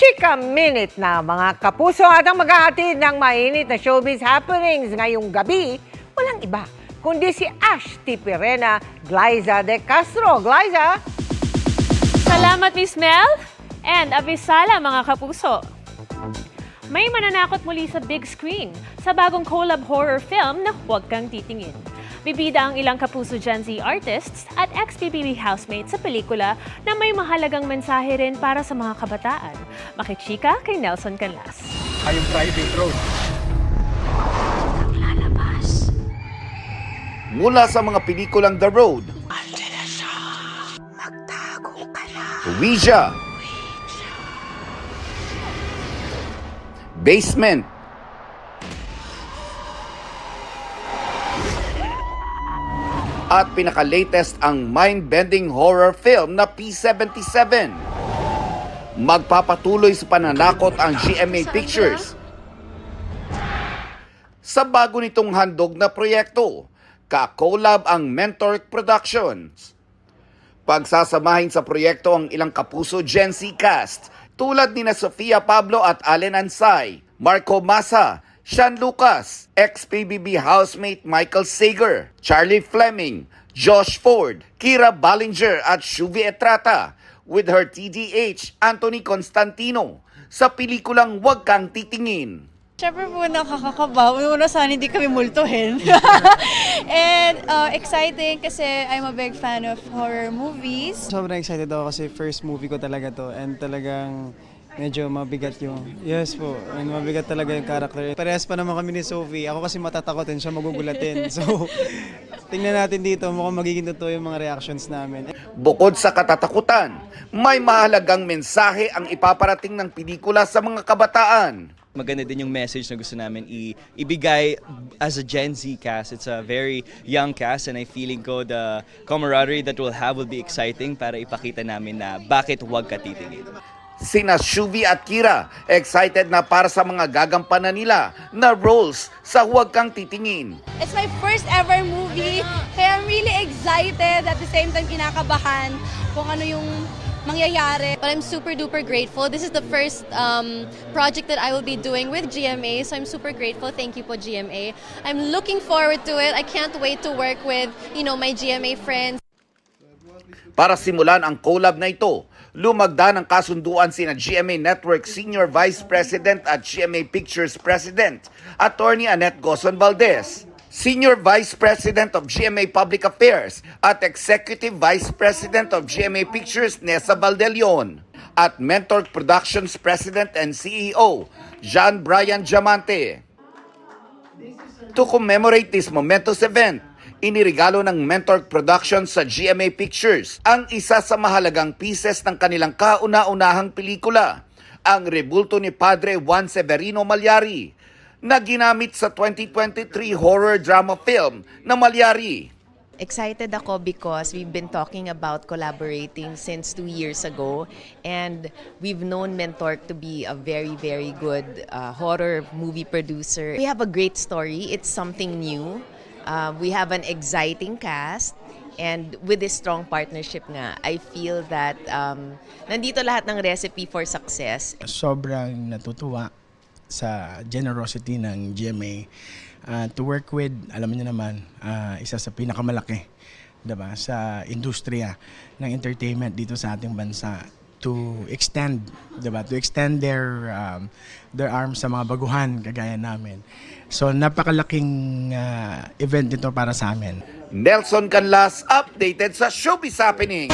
Chika Minute na mga kapuso at ang maghahatid ng mainit na showbiz happenings ngayong gabi, walang iba kundi si Ash Tipirena Glyza De Castro. Glyza! Salamat, Miss Mel. And abisala, mga kapuso. May mananakot muli sa big screen sa bagong collab horror film na Huwag Kang Titingin. Bibida ang ilang kapuso Gen Z artists at ex-PBB housemates sa pelikula na may mahalagang mensahe rin para sa mga kabataan. Makichika kay Nelson Canlas. Ay, yung private road. Mula sa mga pelikulang The Road, Ouija, Basement, at pinaka-latest ang mind-bending horror film na P77. Magpapatuloy sa pananakot ang GMA Pictures sa bago nitong handog na proyekto. Ka-collab ang Mentor Productions. Pagsasamahin sa proyekto ang ilang kapuso Gen Z cast tulad nina Sofia Pablo at Allen Ansay, Marco Massa, Sean Lucas, ex-PBB housemate Michael Sager, Charlie Fleming, Josh Ford, Kira Ballinger at Shuvi Etrata with her TDH Anthony Constantino sa pelikulang Huwag Kang Titingin. Siyempre po nakakakaba. Una sana hindi kami multuhin. And exciting kasi I'm a big fan of horror movies. Sobrang excited ako kasi first movie ko talaga to and talagang medyo mabigat yung, yes po, and mabigat talaga yung character. Parehas pa naman kami ni Sophie. Ako kasi matatakotin siya, magugulatin. So, tingnan natin dito, mukhang magiging totoo yung mga reactions namin. Bukod sa katatakutan, may mahalagang mensahe ang ipaparating ng pelikula sa mga kabataan. Maganda din yung message na gusto namin ibigay as a Gen Z cast. It's a very young cast and I feeling ko the camaraderie that we'll have will be exciting para ipakita namin na bakit huwag ka titingin. Sina Shuvi at Kira, excited na para sa mga gagampanan nila na roles sa Huwag Kang Titingin. It's my first ever movie, kaya I'm really excited at the same time kinakabahan kung ano yung mangyayari. But I'm super duper grateful. This is the first project that I will be doing with GMA, so I'm super grateful. Thank you po GMA. I'm looking forward to it. I can't wait to work with, my GMA friends. Para simulan ang collab na ito, lumagda ng kasunduan sina GMA Network Senior Vice President at GMA Pictures President, Attorney Annette Gozon Valdez, Senior Vice President of GMA Public Affairs at Executive Vice President of GMA Pictures Nessa Valdelion, at Mentor Productions President and CEO John Brian Diamante. To commemorate this momentous event, inirigalo ng Mentor Productions sa GMA Pictures ang isa sa mahalagang pieces ng kanilang kauna-unahang pelikula, ang rebulto ni Padre Juan Severino Malyari, na ginamit sa 2023 horror drama film na Malyari. Excited ako because we've been talking about collaborating since 2 years ago and we've known Mentor to be a very, very good horror movie producer. We have a great story. It's something new. We have an exciting cast and with this strong partnership nga, I feel that nandito lahat ng recipe for success. Sobrang natutuwa sa generosity ng GMA to work with, alam niyo naman, isa sa pinakamalaki, diba, sa industriya ng entertainment dito sa ating bansa to extend, diba, to extend their arms sa mga baguhan kagaya namin. So napakalaking event nito para sa amin. Nelson Canlas, updated sa Showbiz Happening.